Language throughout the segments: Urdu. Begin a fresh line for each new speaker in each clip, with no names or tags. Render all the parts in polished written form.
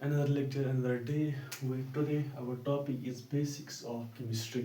another lecture another day today our topic is basics of chemistry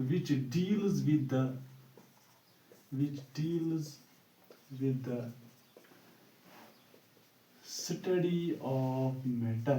which deals with the study of matter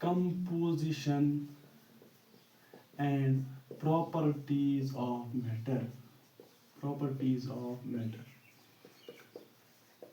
composition and properties of matter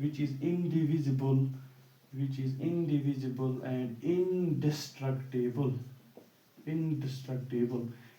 which is indivisible and indestructible।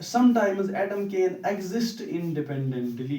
sometimes atom can exist independently,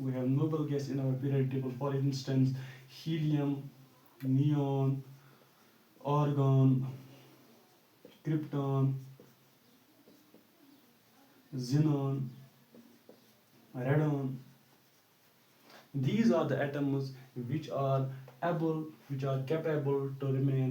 we have noble gas in our periodic table, for instance helium, neon, argon, krypton, xenon, radon. These are the atoms which are capable to remain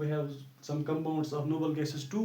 we have some compounds of noble gases too,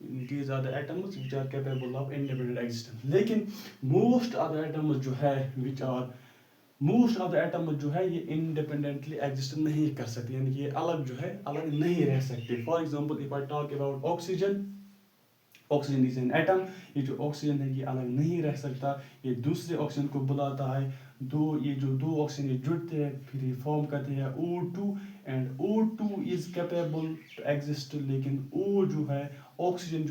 these are the atoms which are capable of independent existence. لیکن most of the atoms جو ہے most of the atoms جو ہے یہ independently exist نہیں کر سکتے, یعنی کہ یہ الگ جو ہے الگ نہیں رہ سکتے. For example, if I talk about oxygen is an atom. یہ جو آکسیجن ہے یہ الگ نہیں رہ سکتا, یہ دوسرے آکسیجن کو بلاتا ہے, یہ جو دو آکسیجن جڑتے ہیں پھر یہ فارم کرتے ہیں O2, and O2 is capable to exist, لیکن O جو ہے آکسیجن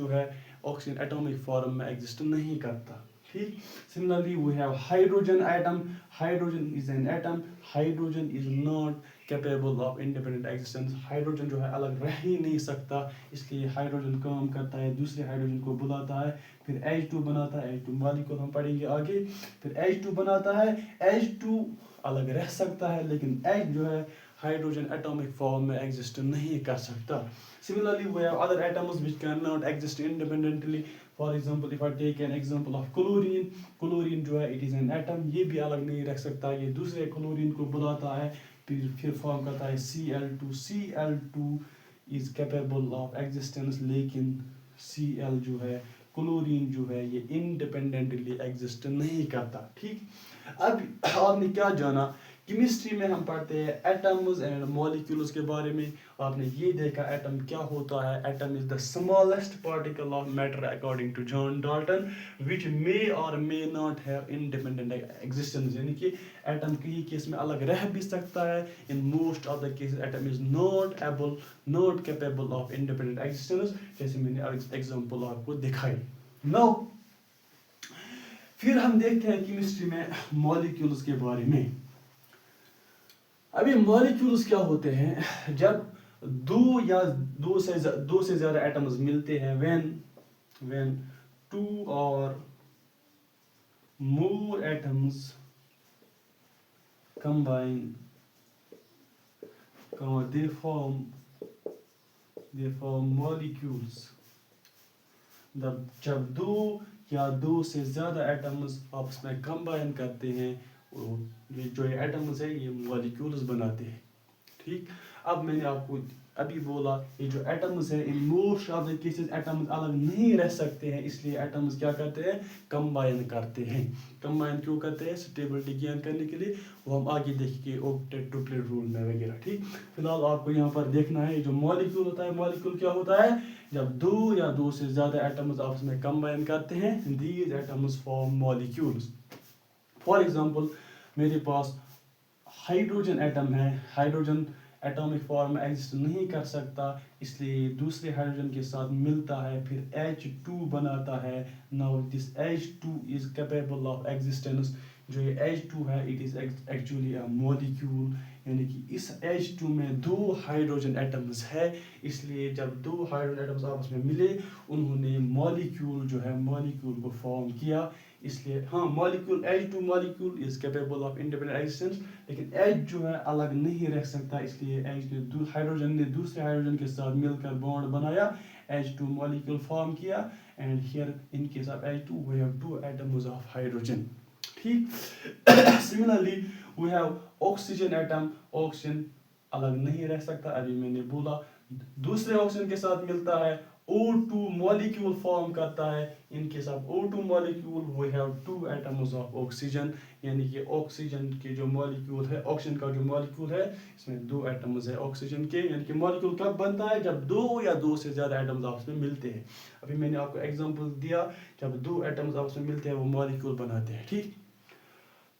آکسیجن ایٹامک فارم میں ایگزسٹ نہیں کرتا. ٹھیک. Similarly we have hydrogen atom. Hydrogen is an atom. Hydrogen is not capable of independent existence. Hydrogen جو ہے الگ رہ ہی نہیں سکتا, اس لیے ہائیڈروجن کام کرتا ہے, دوسرے ہائیڈروجن کو بلاتا ہے, پھر H2 بناتا ہے. H2 مالیکول ہم پڑھیں گے آگے. پھر H2 بناتا ہے, H2 الگ رہ سکتا ہے لیکن H جو ہے ہائیڈروجن ایٹامک فارم میں ایگزسٹ نہیں کر سکتا. Similarly we have other atoms which cannot exist independently. For example, if I take an example of chlorine جو ہے it is an atom. یہ بھی الگ نہیں رہ سکتا, یہ دوسرے کلورین کو بلاتا ہے, پھر فارم کرتا ہے Cl2. Cl2 is capable of existence, لیکن Cl جو ہے کلورین جو ہے یہ انڈیپینڈنٹلی ایگزسٹ نہیں کرتا. ٹھیک. اب آپ نے کیا جانا, کیمسٹری میں ہم پڑھتے ہیں ایٹمز اینڈ مالیکولز کے بارے میں. آپ نے یہ دیکھا ایٹم کیا ہوتا ہے. Atom is the smallest particle of matter according to John Dalton which may or may not have independent existence, یعنی کہ ایٹم کئی کیس میں الگ رہ بھی سکتا ہے. In most of the cases atom is not capable of independent existence, جیسے میں نے ایگزامپل آپ کو دکھائی. نو پھر ہم دیکھتے ہیں کیمسٹری میں مالیکولز کے بارے میں. ابھی مالیکولز کیا ہوتے ہیں, جب دو سے زیادہ ایٹمز ملتے ہیں, when two or more atoms combine, they form molecules. جب دو سے زیادہ ایٹمز آپس میں کمبائن کرتے ہیں, جو یہ ایٹمز ہیں یہ مالیکولز بناتے ہیں. ٹھیک. اب میں نے آپ کو ابھی بولا یہ جو ایٹمز ہیں ان most of the cases atoms الگ نہیں رہ سکتے ہیں, اس لیے ایٹمز کیا کرتے ہیں, کمبائن کرتے ہیں. کمبائن کیوں کرتے ہیں, اسٹیبلٹی گین کرنے کے لیے, وہ ہم آگے دیکھیں گے اوکٹیٹ ٹوپلٹ رول میں وغیرہ. ٹھیک. فی الحال آپ کو یہاں پر دیکھنا ہے جو مالیکول ہوتا ہے. مالیکول کیا ہوتا ہے, جب دو سے زیادہ ایٹمز آپس میں کمبائن کرتے ہیں, these atoms form molecules. For example میرے پاس ہائیڈروجن ایٹم ہے. ہائیڈروجن ایٹامک فارم میں ایگزسٹ نہیں کر سکتا, اس لیے دوسرے ہائیڈروجن کے ساتھ ملتا ہے, پھر H2 بناتا ہے. Now this H2 is capable of existence. جو یہ H2 ہے it is actually a molecule, یعنی کہ اس H2 میں دو ہائیڈروجن ایٹمز ہے, اس لیے جب دو ہائیڈروجن ایٹمز آپس میں ملے انہوں نے مالیکول جو ہے مالیکول کو فارم کیا. اس لیے molecule H2 molecule is capable of independent existence, لیکن H جو ہے الگ نہیں رہ سکتا, اس لیے ہائیڈروجن نے دوسرے ہائیڈروجن کے ساتھ مل کر بانڈ بنایا, H2 مالیکول فارم کیا, and here in case of H2 we have two atoms of hydrogen. ٹھیک. Similarly we have oxygen atom. oxygen الگ نہیں رہ سکتا, ابھی میں نے بولا دوسرے آکسیجن کے ساتھ ملتا ہے, O2 molecule فارم کرتا ہے. In case of O2 molecule we have two atoms of oxygen, یعنی کہ آکسیجن کے جو مالیکول ہے, آکسیجن کا جو مالیکول ہے اس میں دو ایٹمز ہیں آکسیجن کے, یعنی کہ مالیکول کب بنتا ہے, جب دو سے زیادہ ایٹمز آپس میں ملتے ہیں. ابھی میں نے آپ کو ایگزامپل دیا, جب دو ایٹمز آپس میں ملتے ہیں وہ مالیکول بناتے ہیں. ٹھیک.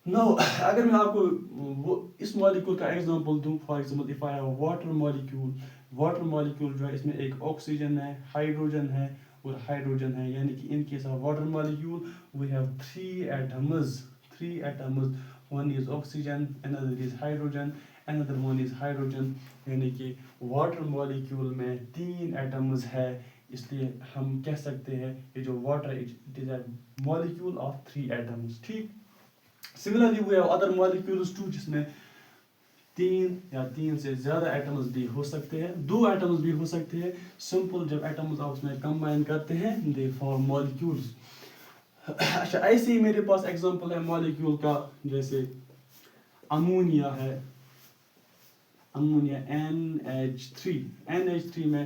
نو اگر میں آپ کو اس مالیکول کا ایگزامپل دوں, for example if I have water molecule جو ہے اس میں ایک آکسیجن ہے, ہائیڈروجن ہے اور ہائیڈروجن ہے, یعنی کہ in case of water molecule we have three atoms. One is oxygen, another is hydrogen, another one is hydrogen, یعنی کہ واٹر مالیکول میں تین ایٹمز ہے, اس لیے ہم کہہ سکتے ہیں یہ جو water it is a molecule of three atoms. ٹھیک. Similarly we have other molecules too, جس میں تین سے زیادہ ایٹمز بھی ہو سکتے ہیں, دو ایٹمز بھی ہو سکتے ہیں. سمپل جب ایٹمز آپس میں کمبائن کرتے ہیں they form molecules. اچھا ایسے ہی میرے پاس ایگزامپل ہے مالیکول کا, جیسے امونیا ہے, امونیا NH3 میں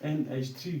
NH3।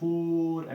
4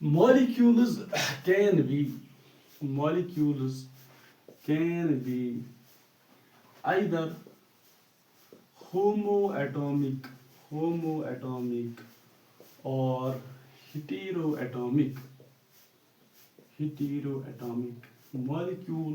molecules can be molecules can be either homoatomic or heteroatomic molecule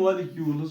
molecules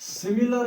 similar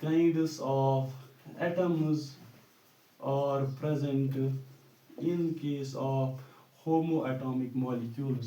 kinds of atoms are present in case of homoatomic molecules।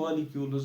molecules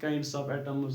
kinds of atoms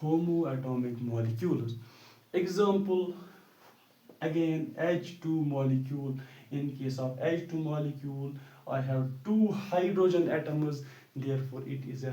homoatomic molecules। Example again H2 molecule। In case of H2 molecule I have 2 hydrogen atoms, therefore it is a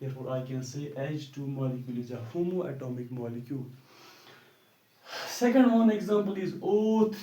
therefore I can say H2 molecule is a homoatomic molecule। Second one example is O3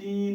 3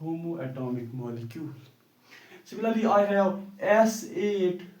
homoatomic molecule। Similarly I have S8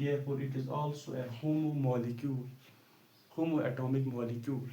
therefore it is also a homoatomic molecule,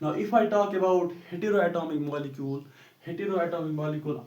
Now if I talk about heteroatomic molecule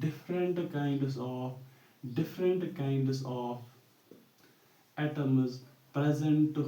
different kinds of atoms present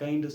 kinds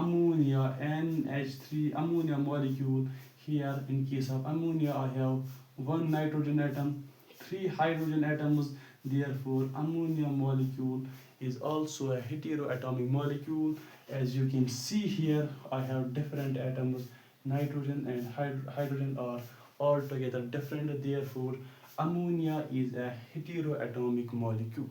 ammonia NH3 ammonia molecule। Here in case of ammonia I have 1 nitrogen atom, 3 hydrogen atoms, therefore ammonia molecule is also a heteroatomic molecule। As you can see here I have different atoms, nitrogen and hydrogen are altogether different, therefore ammonia is a heteroatomic molecule।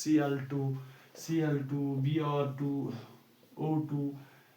Cl2, Br2, O2,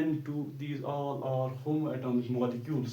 N2, these all are homoatomic molecules।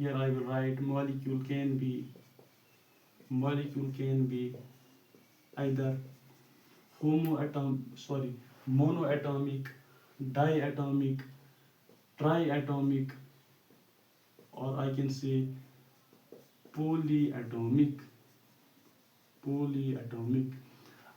Here I will write molecule can be either monoatomic, diatomic, triatomic, or I can say polyatomic।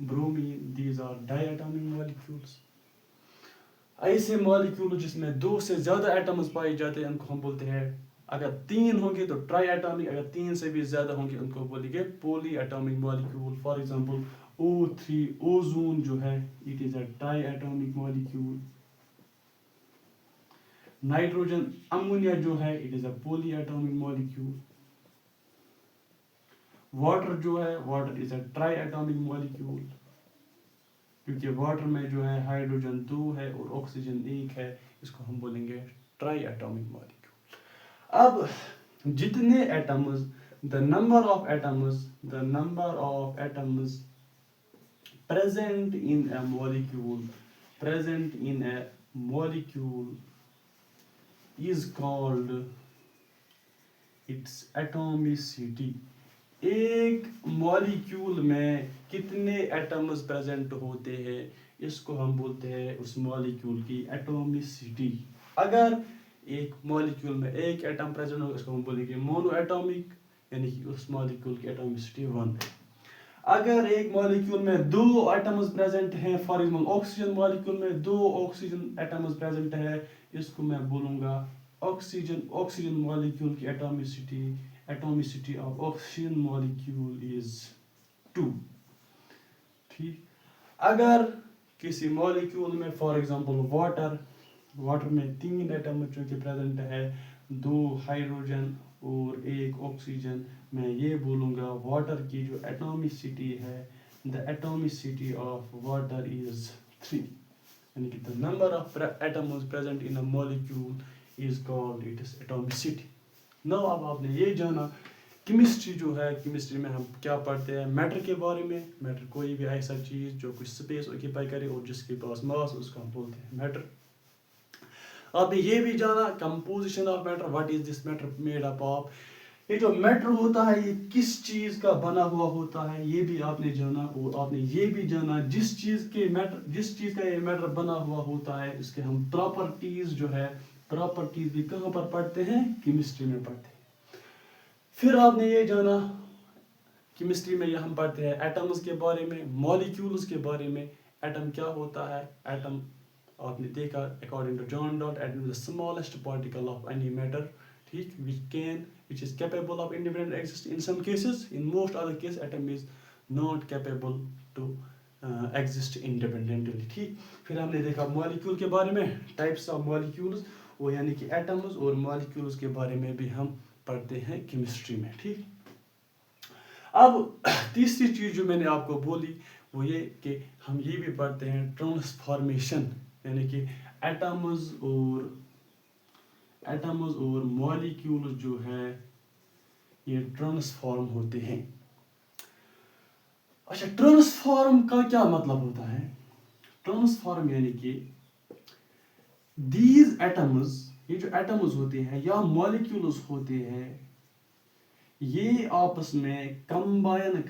bromine, these are diatomic molecules. ایسے مالیکیول جس میں 2 سے زیادہ ایٹمز پائے جاتے ہیں ان کو ہم بولتے ہیں، اگر 3 ہوں گے تو ٹرائی ایٹامک، اگر 3 سے بھی زیادہ ہوں گے ان کو بولیں گے poly atomic molecule. For example O3 ozone جو ہے it is a tri atomic molecule. Nitrogen ammonia جو ہے it is a poly atomic molecule. Water جو ہے water is a tri atomic molecule, کیونکہ واٹر میں جو ہے ہائیڈروجن 2 ہے اور آکسیجن 1 ہے، اس کو ہم بولیں گے ٹرائی ایٹامک مالیکیول. اب جتنے atoms the number of atoms present in a molecule is called its atomicity. ایک مالیکیول میں کتنے ایٹمز پریزنٹ ہوتے ہیں اس کو ہم بولتے ہیں اس مالیکیول کی ایٹومسٹی. اگر ایک مالیکیول میں ایک ایٹم پریزنٹ ہوگا اس کو ہم بولیں گے مونو ایٹامک، یعنی کہ اس مالیکیول کی ایٹومسٹی 1 ہے. اگر ایک مالیکیول میں 2 ایٹمز پریزنٹ ہیں، فار ایگزامپل آکسیجن مالیکیول میں 2 آکسیجن ایٹمز پریزنٹ ہے، اس کو میں بولوں گا آکسیجن مالیکیول کی ایٹومسٹی آف آکسیجن مالیکیول از 2. ٹھیک. اگر کسی مالیکیول میں فار ایگزامپل واٹر میں 3 ایٹم چونکہ پریزنٹ ہے، 2 ہائیڈروجن اور 1 آکسیجن، میں یہ بولوں گا واٹر کی جو ایٹومسٹی ہے the atomicity of water is 3. یعنی کہ the number of atoms present in a molecule is called its atomicity. Now اب آپ نے یہ جانا کیمسٹری جو ہے، کیمسٹری میں ہم کیا پڑھتے ہیں میٹر کے بارے میں. میٹر کوئی بھی ایسا چیز جو کچھ اسپیس آکیپائی کرے اور جس کے پاس ماس، اس کو ہم بولتے ہیں میٹر. آپ نے یہ بھی جانا composition of matter, what is this matter made up of. یہ جو میٹر ہوتا ہے یہ کس چیز کا بنا ہوا ہوتا ہے یہ بھی آپ نے جانا. اور آپ نے یہ بھی جانا جس چیز کا یہ میٹر بنا ہوا ہوتا ہے اس کے ہم پراپرٹیز جو ہے، پراپرٹیز بھی کہاں پر پڑھتے ہیں؟ کیمسٹری میں پڑھتے ہیں. پھر آپ نے یہ جانا کیمسٹری میں یہ ہم پڑھتے ہیں ایٹمز کے بارے میں، مالیکیولز کے بارے میں. ایٹم کیا ہوتا ہے؟ ایٹم آپ نے دیکھا according to John Dart atom is the smallest particle of any matter, ٹھیک، which is capable of independent exist in some cases. In most other cases atom is not capable to exist independently. ٹھیک. پھر ہم نے دیکھا مالیکیول کے بارے میں، ٹائپس آف مالیکیولز، وہ یعنی کہ ایٹمز اور مالیکیولز کے بارے میں بھی ہم پڑھتے ہیں کیمسٹری میں. ٹھیک. اب تیسری چیز جو میں نے آپ کو بولی وہ یہ کہ ہم یہ بھی پڑھتے ہیں ٹرانسفارمیشن، یعنی کہ ایٹمز اور مالیکیول جو ہے یہ ٹرانسفارم ہوتے ہیں. اچھا، ٹرانسفارم کا کیا مطلب ہوتا ہے؟ ٹرانسفارم یعنی کہ دیز ایٹمز، یہ جو ایٹمز ہوتے ہیں یا مالیکیولز ہوتے ہیں یہ آپس میں کمبائن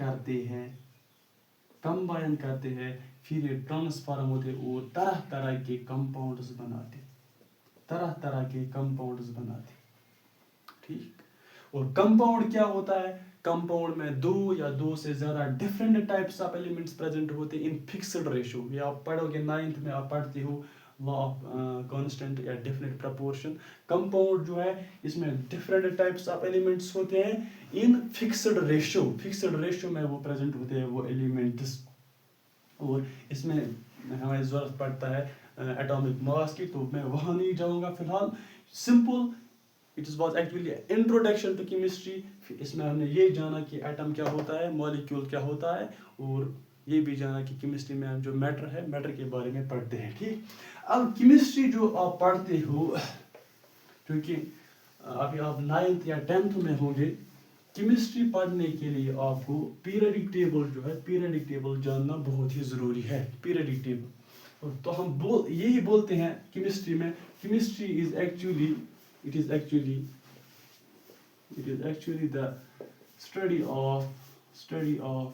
کرتے ہیں، پھر یہ ٹرانسفارم ہوتے اور طرح طرح کے کمپاؤنڈز بناتے. ٹھیک. اور کمپاؤنڈ کیا ہوتا ہے؟ کمپاؤنڈ میں 2 یا 2 سے زیادہ different types of elements present ہوتے ہیں ان فکسڈ ریشو. یہ آپ پڑھو گے 9th میں، آپ پڑھتے ہو لا آف کانسٹنٹ یا ڈیفینٹ پرپورشن. کمپاؤنڈ جو ہے اس میں ڈفرینٹ ٹائپس آف ایلیمنٹس ہوتے ہیں ان فکسڈ ریشو میں وہ پریزنٹ ہوتے ہیں وہ ایلیمنٹس. اور اس میں ہمیں ضرورت پڑتا ہے ایٹامک ماس کی، تو میں وہاں نہیں جاؤں گا فی الحال. Simple it was actually introduction to chemistry. اس میں ہم نے یہ جانا کہ ایٹم کیا ہوتا ہے، مالیکیول کیا ہوتا ہے، اور یہ بھی جانا کہ کیمسٹری میں ہم جو میٹر ہے میٹر کے بارے میں پڑھتے ہیں. ٹھیک. اب کیمسٹری جو آپ پڑھتے ہو، کیونکہ ابھی آپ 9th یا 10th میں ہوں گے، کیمسٹری پڑھنے کے لیے آپ کو پیریڈک ٹیبل جاننا بہت ہی ضروری ہے. پیریڈک ٹیبل، تو ہم یہی بولتے ہیں کیمسٹری میں، chemistry is actually the study of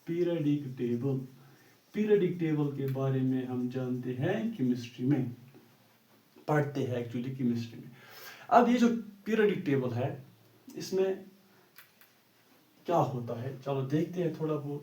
periodic table. Periodic table کے بارے میں ہم جانتے ہیں کیمسٹری میں، پڑھتے ہیں ایکچولی کیمسٹری میں. اب یہ جو پیریڈک ٹیبل ہے اس میں کیا ہوتا ہے، چلو دیکھتے ہیں تھوڑا بہت.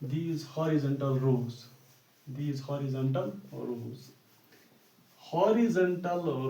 these horizontal rows, horizontal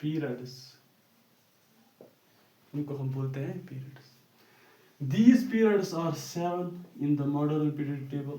periods, These periods are 7 in the modern period table,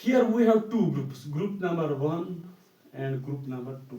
Here we have two groups, group number 1 and group number 2.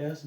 S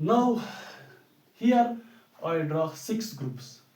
Now here I draw 6 groups,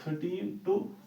13 to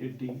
18।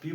P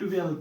12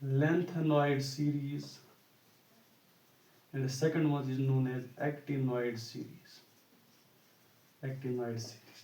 lengthenoid series and the second one is known as actinoid series।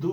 2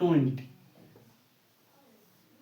20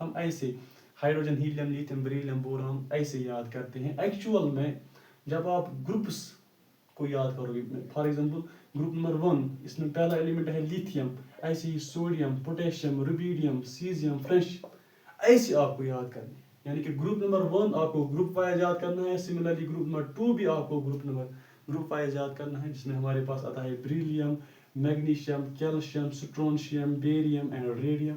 ہم ایسے ہائیڈروجن ہیلیم لیتھیم بیریلیم بوران ایسے یاد کرتے ہیں. ایکچوئل میں جب آپ گروپس کو یاد کرو گے, فار ایگزامپل گروپ نمبر 1 اس میں پہلا ایلیمنٹ ہے لیتھیم, ایسے ہی سوڈیم, پوٹیشیم, روبیڈیم, سیزیم, فرینچ, ایسے آپ کو یاد کرنے ہیں. یعنی کہ گروپ نمبر 1 آپ کو گروپ وائز یاد کرنا ہے. سملرلی گروپ نمبر 2 بھی آپ کو گروپ وائز یاد کرنا ہے, جس میں ہمارے پاس آتا ہے beryllium, magnesium, calcium, strontium, barium and radium.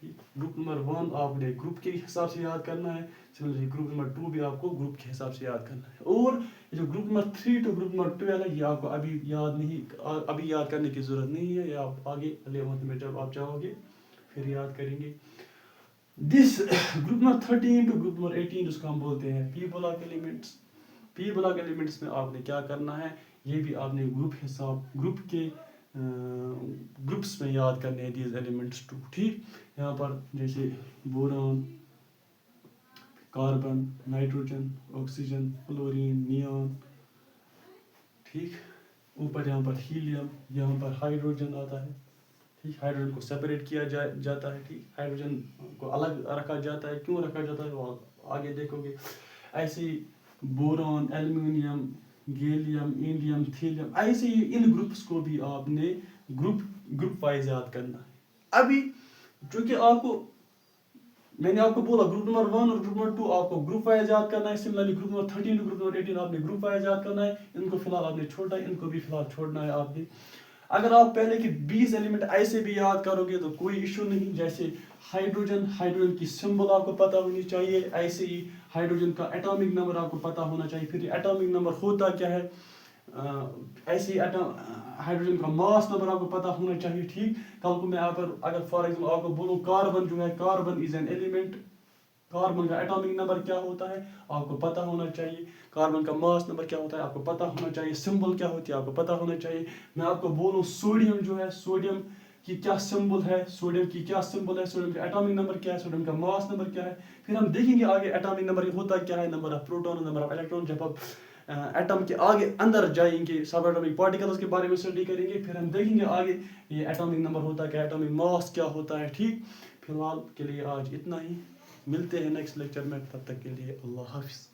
Group number 1 آپ نے گروپ کے حساب سے یاد کرنا ہے. سملرلی گروپ نمبر 2 بھی آپ کو گروپ کے حساب سے یاد کرنا ہے. اور جو group number 3 to group number 12 ہے, یہ آپ کو ابھی یاد کرنے کی ضرورت نہیں ہے. یہ آپ آگے 11th میں جب آپ جاؤ گے پھر یاد کریں گے. This group number 13 to group number 18 جس کو ہم بولتے ہیں P block elements. P block elements میں آپ نے کیا کرنا ہے, یہ بھی آپ نے گروپ کے گروپس میں یاد کرنے ہیں دیز ایلیمنٹس ٹو. ٹھیک, یہاں پر جیسے boron, carbon, nitrogen, oxygen, fluorine, neon. ٹھیک, اوپر یہاں پر ہیلیم, یہاں پر ہائیڈروجن آتا ہے. ٹھیک, ہائیڈروجن کو سیپریٹ کیا جاتا ہے. ٹھیک, ہائیڈروجن کو الگ رکھا جاتا ہے. کیوں رکھا جاتا ہے وہ آگے دیکھو گے. ایسے ہی بوران, ایلومینیم, گیلیم, انڈیم, تھیلیم, ایسے ہی ان گروپس کو بھی آپ نے گروپ وائز یاد کرنا ہے. ابھی چونکہ میں نے آپ کو بولا گروپ نمبر 1 اور گروپ نمبر 2 آپ کو گروپ وائز یاد کرنا ہے. Similarly group number 13 to group number 18 آپ نے گروپ وائز یاد کرنا ہے. ان کو فی الحال آپ نے چھوڑنا ہے, ان کو بھی فی الحال چھوڑنا ہے آپ نے. اگر آپ پہلے کے 20 ایلیمنٹ ایسے بھی یاد کرو گے تو کوئی ایشو نہیں. جیسے ہائیڈروجن کی سمبل آپ کو پتہ ہونی چاہیے. ایسے ہی ہائیڈروجن کا ایٹامک نمبر آپ کو پتہ ہونا چاہیے. پھر یہ ایٹامک نمبر ہوتا کیا ہے, ایسے ہی ہائیڈروجن کا ماس نمبر آپ کو پتہ ہونا چاہیے. ٹھیک, کل کو میں اگر فار ایگزامپل آپ کو بولوں کاربن جو ہے, carbon is an element, carbon کا ایٹامک نمبر کیا ہوتا ہے آپ کو پتہ ہونا چاہیے. کاربن کا ماس نمبر کیا ہوتا ہے آپ کو پتہ ہونا چاہیے. سمبل کیا ہوتی ہے آپ کو پتہ ہونا چاہیے. میں آپ کو بولوں سوڈیم جو ہے, سوڈیم کی کیا سمبل ہے, سوڈیم کا ایٹامک نمبر کیا ہے, سوڈیم کا ماس نمبر کیا ہے. پھر ہم دیکھیں گے آگے ایٹامک نمبر ہوتا کیا ہے, number of proton, number of electron. جب آپ ایٹم کے آگے اندر جائیں گے, سب ایٹامک پارٹیکلز کے بارے میں اسٹڈی کریں گے, پھر ہم دیکھیں گے آگے یہ ایٹامک نمبر ہوتا کیا ہے, ایٹامک ماس کیا ہوتا ہے. ٹھیک, فی الحال کے لیے آج اتنا ہی. ملتے ہیں نیکسٹ لیکچر میں, تب تک کے لیے اللہ حافظ.